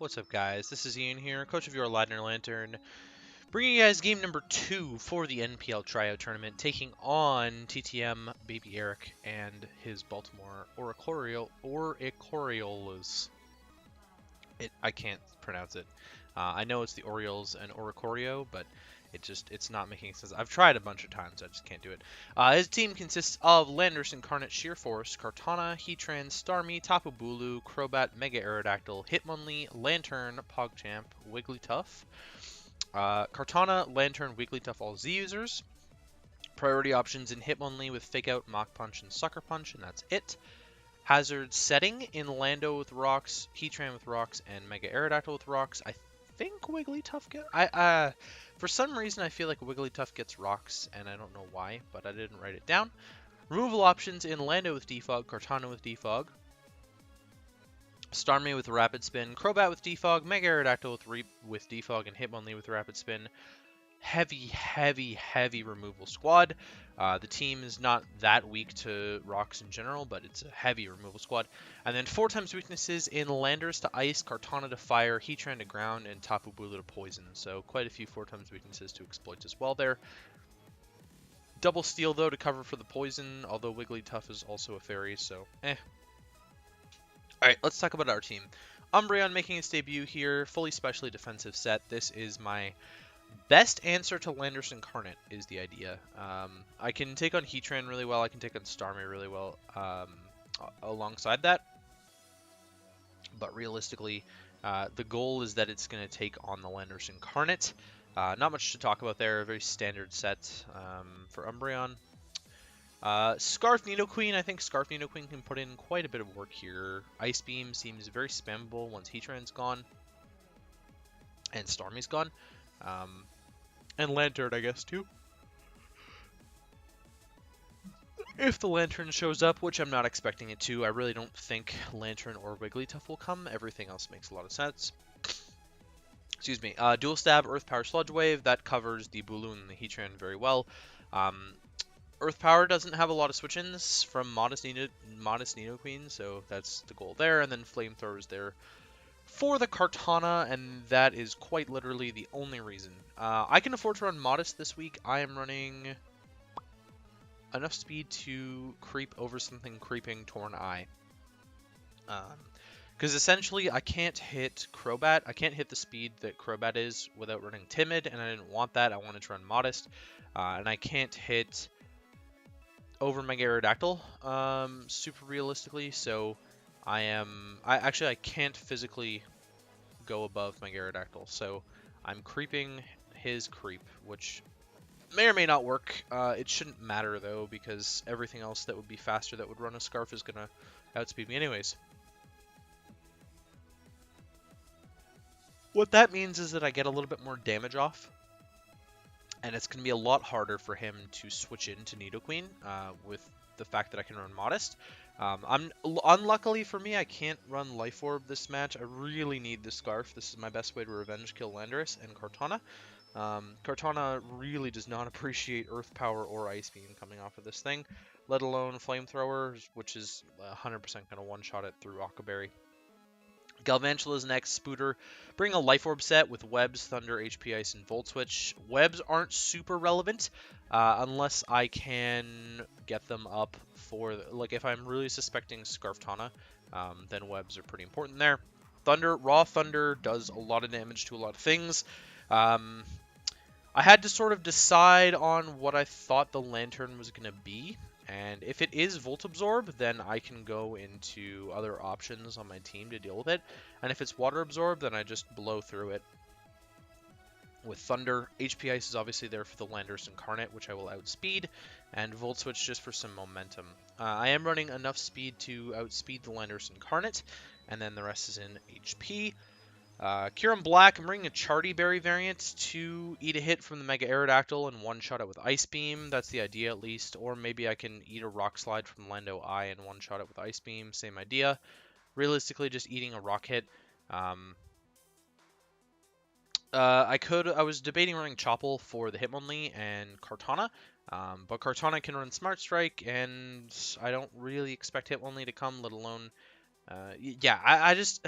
What's up, guys? This is Ian here, coach of your Ladner Lanturn, bringing you guys game number 2 for the NPL Tryout Tournament, taking on TTM Baby Eric and his Baltimore Orioles. I can't pronounce it. I know it's the Orioles and Oricorio, but it's not making sense. I've tried a bunch of times, I just can't do it. His team consists of Landorus-Incarnate, Sheer Force, Kartana, Heatran, Starmie, Tapu Bulu, Crobat, Mega Aerodactyl, Hitmonlee, Lanturn, PogChamp, Wigglytuff. Kartana, Lanturn, Wigglytuff, all Z users. Priority options in Hitmonlee with Fake Out, Mach Punch, and Sucker Punch, and that's it. Hazard setting in Lando with rocks, Heatran with rocks, and Mega Aerodactyl with rocks. I think Wigglytuff for some reason I feel like Wigglytuff gets rocks, and I don't know why, but I didn't write it down. Removal options in Lando with Defog, Kartana with Defog, Starmie with Rapid Spin, Crobat with Defog, Mega Aerodactyl with Defog, and Hitmonlee with Rapid Spin. Heavy removal squad. The team is not that weak to rocks in general, but it's a heavy removal squad. And then 4 times weaknesses in Landorus to ice, Kartana to fire, Heatran to ground, and Tapu Bulu to poison. So quite a few 4 times weaknesses to exploit as well there. Double steal though to cover for the poison, although Wigglytuff is also a fairy, so Alright, let's talk about our team. Umbreon making its debut here, fully specially defensive set. This is my best answer to Landorus-Incarnate is the idea. I can take on Heatran really well. I can take on Starmie really well alongside that. But realistically, the goal is that it's going to take on the Landorus-Incarnate. Not much to talk about there. A very standard set for Umbreon. Scarf Nidoqueen. I think Scarf Nidoqueen can put in quite a bit of work here. Ice Beam seems very spammable once Heatran's gone. And Starmie's gone. And Lanturn, I guess, too. If the Lanturn shows up, which I'm not expecting it to, I really don't think Lanturn or Wigglytuff will come. Everything else makes a lot of sense. Excuse me. Dual Stab, Earth Power, Sludge Wave. That covers the Bulu and the Heatran very well. Earth Power doesn't have a lot of switch-ins from Modest Nidoqueen, so that's the goal there. And then Flamethrower is there for the Kartana, and that is quite literally the only reason. I can afford to run Modest this week. I am running enough speed to creep over something creeping Torn Eye. Because essentially I can't hit Crobat. I can't hit the speed that Crobat is without running Timid, and I didn't want that. I wanted to run Modest. And I can't hit over Mega Aerodactyl super realistically, so I can't physically go above Mega Aerodactyl, so I'm creeping his creep, which may or may not work. It shouldn't matter though, because everything else that would be faster that would run a Scarf is gonna outspeed me anyways. What that means is that I get a little bit more damage off, and it's gonna be a lot harder for him to switch into Nidoqueen with the fact that I can run Modest. Unluckily for me, I can't run Life Orb this match. I really need the Scarf. This is my best way to revenge kill Landorus and Kartana. Kartana really does not appreciate Earth Power or Ice Beam coming off of this thing, let alone Flamethrower, which is 100% going to one-shot it through Octoberry. Galvantula's next. Spooter. Bring a Life Orb set with Webs, Thunder, HP Ice, and Volt Switch. Webs aren't super relevant unless I can get them up for, like, if I'm really suspecting Scarftana, then Webs are pretty important there. Thunder. Raw Thunder does a lot of damage to a lot of things. I had to sort of decide on what I thought the Lanturn was going to be. And if it is Volt Absorb, then I can go into other options on my team to deal with it. And if it's Water Absorb, then I just blow through it with Thunder. HP Ice is obviously there for the Landorus-Incarnate, which I will outspeed. And Volt Switch just for some momentum. I am running enough speed to outspeed the Landorus-Incarnate, and then the rest is in HP. Kyurem-Black, I'm bringing a Charty Berry variant to eat a hit from the Mega Aerodactyl and one-shot it with Ice Beam. That's the idea, at least. Or maybe I can eat a Rock Slide from Lando Eye and one-shot it with Ice Beam. Same idea. Realistically, just eating a Rock hit. I was debating running Chople for the Hitmonlee and Kartana. But Kartana can run Smart Strike, and I don't really expect Hitmonlee to come, let alone... I just...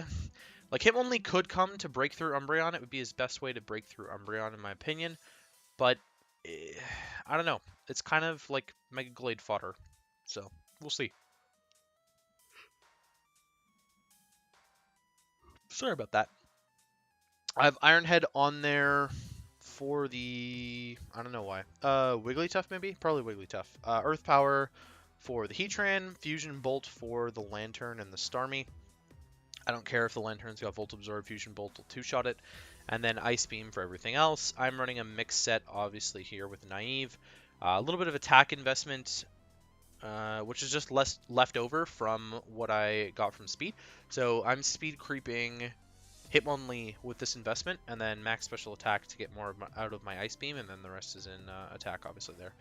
Like, Hitmonlee could come to break through Umbreon. It would be his best way to break through Umbreon, in my opinion. But, I don't know. It's kind of like Mega Glade fodder. So, we'll see. Sorry about that. I have Iron Head on there for the... I don't know why. Wigglytuff, maybe? Probably Wigglytuff. Earth Power for the Heatran. Fusion Bolt for the Lanturn and the Starmie. I don't care if the Lantern's got Volt Absorb, Fusion Bolt will two-shot it. And then Ice Beam for everything else. I'm running a mixed set, obviously, here with Naive. A little bit of attack investment, which is just left over from what I got from speed. So I'm speed creeping Hitmonlee with this investment, and then max special attack to get more out of my Ice Beam, and then the rest is in attack, obviously, there.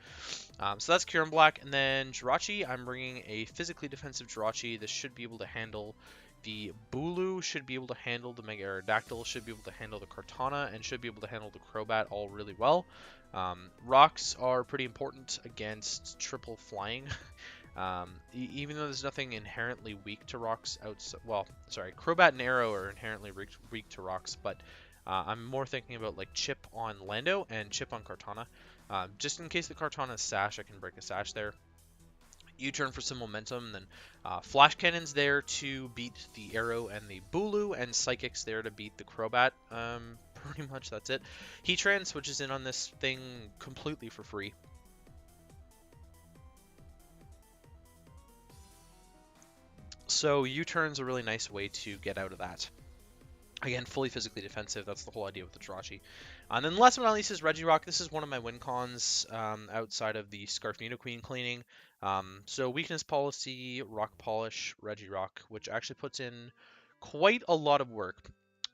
So that's Kyurem-Black, and then Jirachi. I'm bringing a physically defensive Jirachi. This should be able to handle the Bulu, should be able to handle the Mega Aerodactyl, should be able to handle the Kartana, and should be able to handle the Crobat all really well. Rocks are pretty important against triple flying. Even though there's nothing inherently weak to rocks outside, well, sorry, Crobat and Arrow are inherently weak to rocks, but I'm more thinking about like Chip on Lando and Chip on Kartana. Just in case the Kartana's Sash, I can break a Sash there. U-turn for some momentum, then Flash Cannon's there to beat the Arrow and the Bulu, and Psychic's there to beat the Crobat. Pretty much that's it. Heatran switches in on this thing completely for free. So U-turn's a really nice way to get out of that. Again, fully physically defensive. That's the whole idea with the Jirachi. And then last but not least is Regirock. This is one of my win cons outside of the Scarf Nidoqueen cleaning. So weakness policy, rock polish, Regirock, which actually puts in quite a lot of work.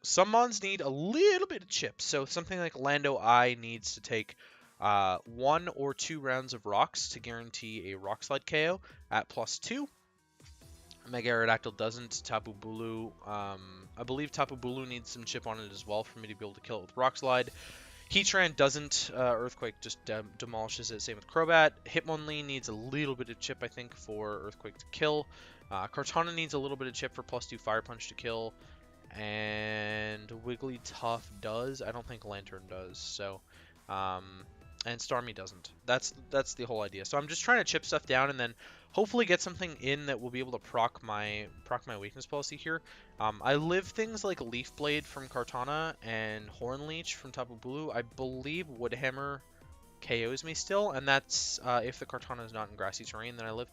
Some mons need a little bit of chips. So something like Lando I needs to take 1 or 2 rounds of rocks to guarantee a Rock Slide KO at +2. Mega Aerodactyl doesn't. Tapu Bulu, I believe Tapu Bulu needs some chip on it as well for me to be able to kill it with Rock Slide. Heatran doesn't. Earthquake just demolishes it. Same with Crobat. Hitmonlee needs a little bit of chip, I think, for Earthquake to kill. Kartana needs a little bit of chip for +2 Fire Punch to kill. And Wigglytuff does. I don't think Lanturn does. So, and Starmie doesn't. That's the whole idea. So I'm just trying to chip stuff down and then hopefully get something in that will be able to proc my weakness policy here. I live things like Leaf Blade from Kartana and Horn Leech from Tapu Bulu. I believe Woodhammer KOs me still, and that's if the Kartana is not in grassy terrain, then I live.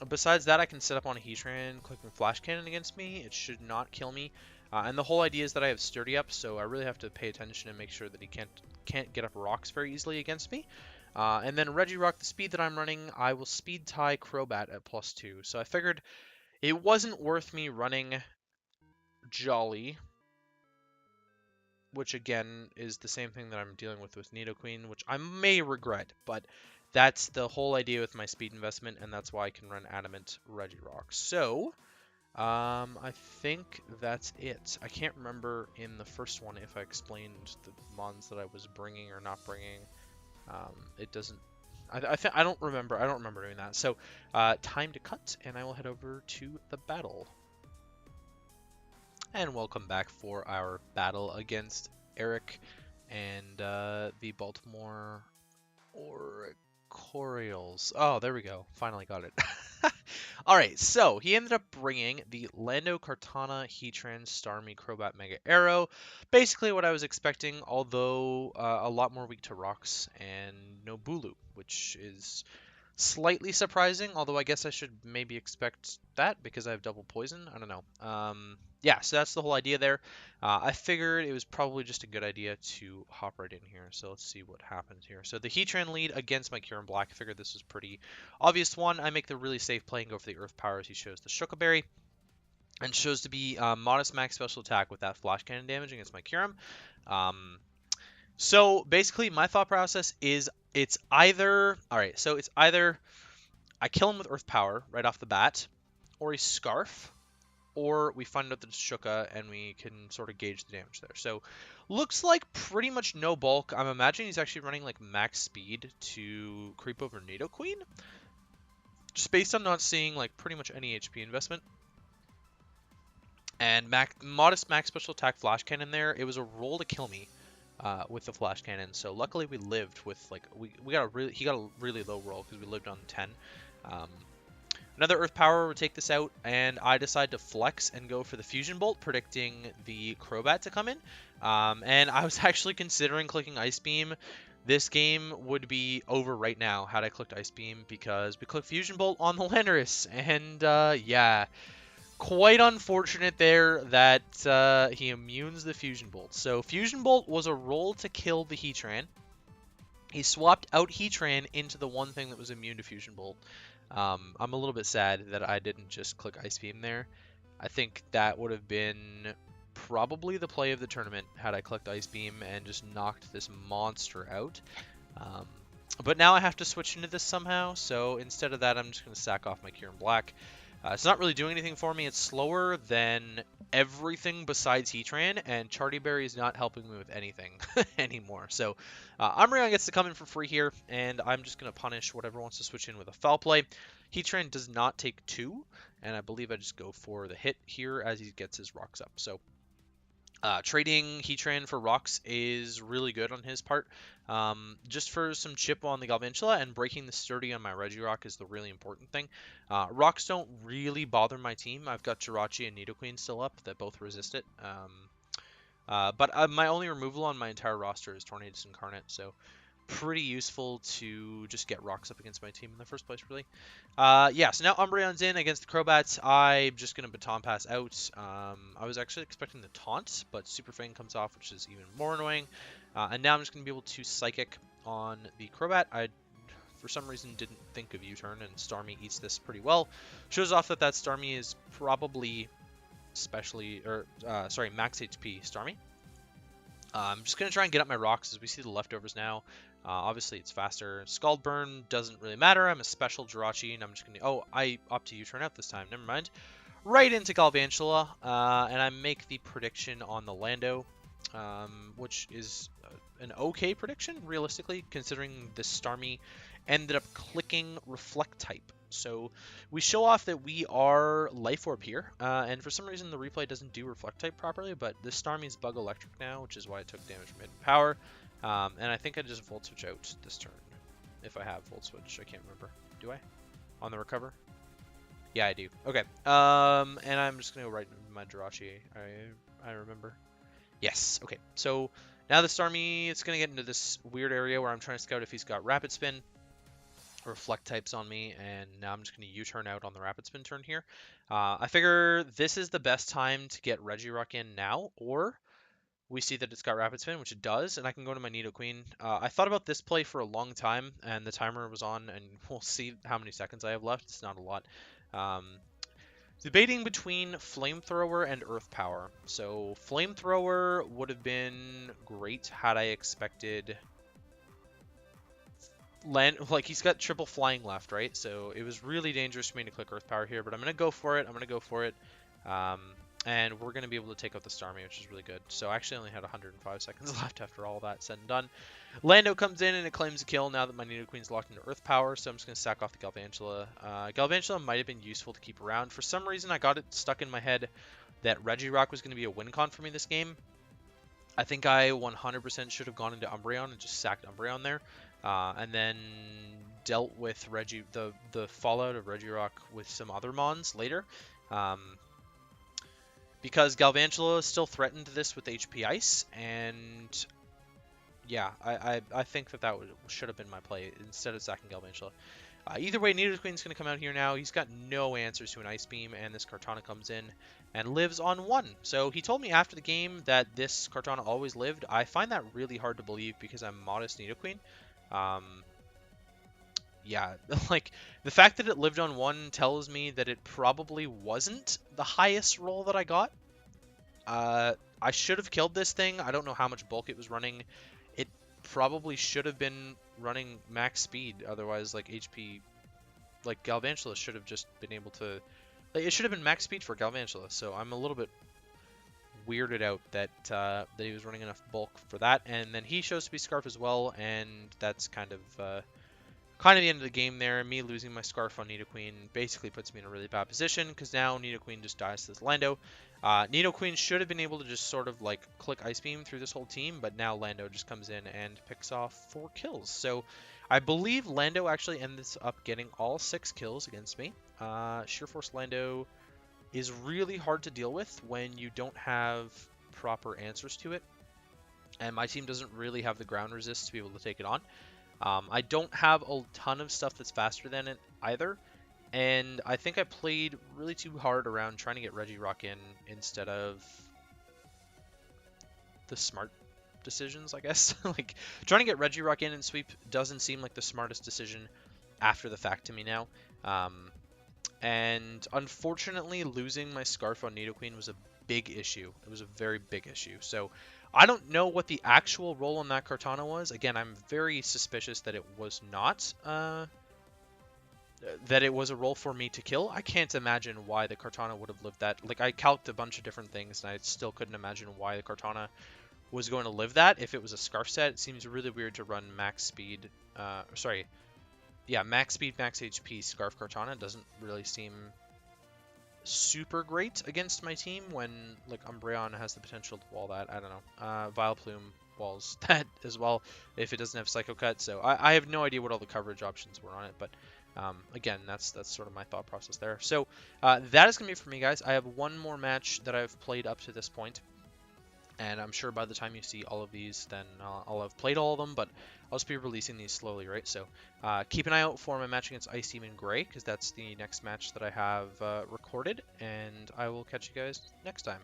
Besides that, I can set up on a Heatran, clicking Flash Cannon against me. It should not kill me. And the whole idea is that I have Sturdy up, so I really have to pay attention and make sure that he can't get up rocks very easily against me. And then Regirock, the speed that I'm running, I will speed tie Crobat at +2. So I figured it wasn't worth me running Jolly, which again is the same thing that I'm dealing with Nidoqueen, which I may regret, but that's the whole idea with my speed investment, and that's why I can run Adamant Regirock. So, I think that's it. I can't remember in the first one if I explained the mons that I was bringing or not bringing. It doesn't. I don't remember. I don't remember doing that. So, time to cut, and I will head over to the battle. And welcome back for our battle against Eric and the Baltimore Orioles. Oh, there we go. Finally got it. Alright, so he ended up bringing the Lando, Kartana, Heatran, Starmie, Crobat, Mega Arrow. Basically what I was expecting, although a lot more weak to rocks and no Bulu, which is slightly surprising, although I guess I should maybe expect that because I have double poison. I don't know. Yeah, so that's the whole idea there. I figured it was probably just a good idea to hop right in here. So let's see what happens here. So the Heatran lead against my Kyurem-Black. I figured this was pretty obvious one. I make the really safe play and go for the Earth Power as he shows the Shuka Berry. And shows to be modest max special attack with that Flash Cannon damage against my Kyurem. So basically my thought process is it's either I kill him with Earth Power right off the bat, or a Scarf, or we find out that it's Shuka and we can sort of gauge the damage there. So looks like pretty much no bulk. I'm imagining he's actually running like max speed to creep over Nidoqueen, just based on not seeing like pretty much any HP investment. And modest max special attack flash cannon there. It was a roll to kill me with the flash cannon. So luckily we lived with like we got a really he got a really low roll because we lived on 10. Um, Another Earth Power would take this out, and I decide to flex and go for the Fusion Bolt, predicting the Crobat to come in. And I was actually considering clicking Ice Beam. This game would be over right now had I clicked Ice Beam, because we clicked Fusion Bolt on the Landorus. And yeah, quite unfortunate there that he immunes the Fusion Bolt. So Fusion Bolt was a roll to kill the Heatran. He swapped out Heatran into the one thing that was immune to Fusion Bolt. I'm a little bit sad that I didn't just click Ice Beam there. I think that would have been probably the play of the tournament had I clicked Ice Beam and just knocked this monster out. But now I have to switch into this somehow, so instead of that, I'm just going to sack off my Kyurem-Black. It's not really doing anything for me. It's slower than everything besides Heatran, and Charty Berry is not helping me with anything anymore. So Umbreon gets to come in for free here, and I'm just going to punish whatever wants to switch in with a foul play. Heatran does not take 2, and I believe I just go for the hit here as he gets his rocks up. So trading Heatran for rocks is really good on his part. Just for some chip on the Galvantula, and breaking the sturdy on my Regirock is the really important thing. Rocks don't really bother my team. I've got Jirachi and Nidoqueen still up that both resist it. But my only removal on my entire roster is Landorus-Incarnate, so pretty useful to just get rocks up against my team in the first place, really. Yeah, so now Umbreon's in against the Crobats. I'm just going to Baton Pass out. I was actually expecting the Taunt, but Super Fang comes off, which is even more annoying. And now I'm just going to be able to Psychic on the Crobat. I, for some reason, didn't think of U-Turn, and Starmie eats this pretty well. Shows off that Starmie is probably max HP Starmie. I'm just going to try and get up my rocks as we see the leftovers now. Obviously, it's faster. Scald Burn doesn't really matter. I'm a special Jirachi, and I'm just going to... Oh, I opt to U-turn out this time. Never mind. Right into Galvantula, and I make the prediction on the Lando, which is an okay prediction, realistically, considering the Starmie ended up clicking Reflect type. So we show off that we are Life Orb here, and for some reason the replay doesn't do Reflect type properly, but the Starmie's Bug Electric now, which is why it took damage from Hidden Power. And I think I just Volt Switch out this turn. If I have Volt Switch, I can't remember. Do I? On the recover? Yeah, I do. Okay. And I'm just going to go right into my Jirachi. I remember. Yes. Okay. So now the Starmie, it's going to get into this weird area where I'm trying to scout if he's got Rapid Spin. Reflect types on me, and now I'm just going to U-turn out on the Rapid Spin turn here. I figure this is the best time to get Regirock in now, or we see that it's got Rapid Spin, which it does, and I can go to my Nidoqueen. I thought about this play for a long time, and the timer was on, and we'll see how many seconds I have left. It's not a lot. Debating between Flamethrower and Earth Power. So Flamethrower would have been great had I expected... Like, he's got triple flying left, right? So it was really dangerous for me to click Earth Power here, but I'm going to go for it. And we're going to be able to take out the Starmie, which is really good. So I actually only had 105 seconds left after all that said and done. Lando comes in and it claims a kill now that my Nidoqueen's locked into Earth Power, so I'm just going to sack off the Galvantula. Galvantula might have been useful to keep around. For some reason, I got it stuck in my head that Regirock was going to be a win con for me this game. I think I 100% should have gone into Umbreon and just sacked Umbreon there. And then dealt with the fallout of Regirock with some other mons later. Because Galvantula still threatened this with HP Ice, and yeah, I think that should have been my play instead of sacking Galvantula. Either way, Nidoqueen's going to come out here now. He's got no answers to an Ice Beam, and this Kartana comes in and lives on 1. So he told me after the game that this Kartana always lived. I find that really hard to believe because I'm modest Nidoqueen. Yeah, like, the fact that it lived on 1 tells me that it probably wasn't the highest roll that I got. I should have killed this thing. I don't know how much bulk it was running. It probably should have been running max speed. Otherwise, like, HP... Like, Galvantula should have just been able to... Like, it should have been max speed for Galvantula. So I'm a little bit weirded out that that he was running enough bulk for that. And then he shows to be Scarf as well. And that's kind of the end of the game there. Me losing my Scarf on Nidoqueen basically puts me in a really bad position, because now Nidoqueen just dies to this Lando. Nidoqueen should have been able to just sort of like click Ice Beam through this whole team, but now Lando just comes in and picks off 4 kills. So I believe Lando actually ends up getting all 6 kills against me. Sheer Force Lando is really hard to deal with when you don't have proper answers to it. And my team doesn't really have the ground resist to be able to take it on. I don't have a ton of stuff that's faster than it either. And I think I played really too hard around trying to get Regirock in instead of the smart decisions, I guess. Like, trying to get Regirock in and sweep doesn't seem like the smartest decision after the fact to me now. And unfortunately, losing my Scarf on Nidoqueen was a big issue. It was a very big issue. So I don't know what the actual role on that Kartana was. Again, I'm very suspicious that it was not... that it was a role for me to kill. I can't imagine why the Kartana would have lived that. Like, I calced a bunch of different things, and I still couldn't imagine why the Kartana was going to live that. If it was a Scarf set, it seems really weird to run max speed, max speed, max HP Scarf Kartana. It doesn't really seem super great against my team when, like, Umbreon has the potential to wall that. I don't know. Vileplume walls that as well if it doesn't have Psycho Cut. So I have no idea what all the coverage options were on it, but again, that's sort of my thought process there. So that is going to be it for me, guys. I have one more match that I've played up to this point, and I'm sure by the time you see all of these, then I'll have played all of them, but I'll just be releasing these slowly, right? So keep an eye out for my match against Ice Demon Gray, because that's the next match that I have recorded, and I will catch you guys next time.